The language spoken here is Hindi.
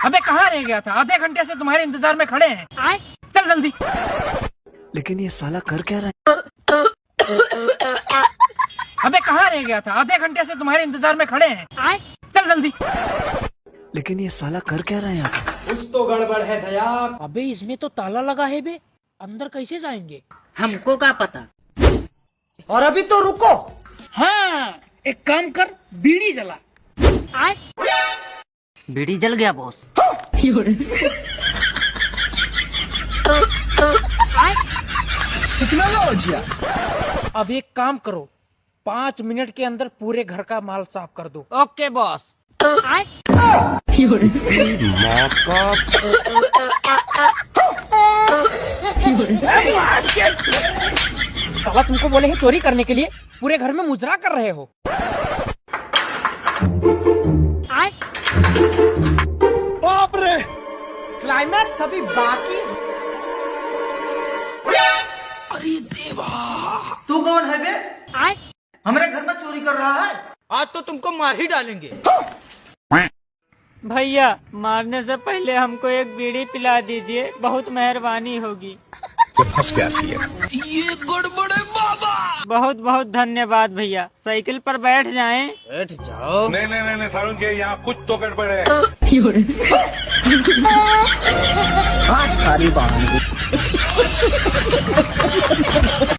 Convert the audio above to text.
अबे कहाँ रह गया था? आधे घंटे से तुम्हारे इंतजार में खड़े हैं। चल जल्दी। लेकिन ये साला कर क्या रहा है? अबे कहाँ रह गया था? आधे घंटे से तुम्हारे इंतजार में खड़े हैं। चल जल्दी। लेकिन ये साला कर क्या रहा है यहाँ पे? कुछ तो गड़बड़ है दया। अबे इसमें तो ताला लगा है बे, अंदर कैसे जाएंगे? हमको क्या पता। और अभी तो रुको। हाँ, एक काम कर, बीड़ी जला। बीड़ी जल गया बॉस। अब एक काम करो, 5 मिनट के अंदर पूरे घर का माल साफ कर दो। Okay boss. साला तुमको बोले हैं चोरी करने के लिए, पूरे घर में मुजरा कर रहे हो। बाप रे, क्लाइमैक्स अभी बाकी। अरे देवा, तू कौन है बे? हमारे घर में चोरी कर रहा है? आज तो तुमको मार ही डालेंगे। भैया मारने से पहले हमको एक बीड़ी पिला दीजिए, बहुत मेहरबानी होगी। ये गड़बड़ है बाबा। बहुत बहुत धन्यवाद भैया। साइकिल पर बैठ जाएं। बैठ जाओ। नहीं सारुण के यहाँ कुछ तो गड़बड़ है। सारी बात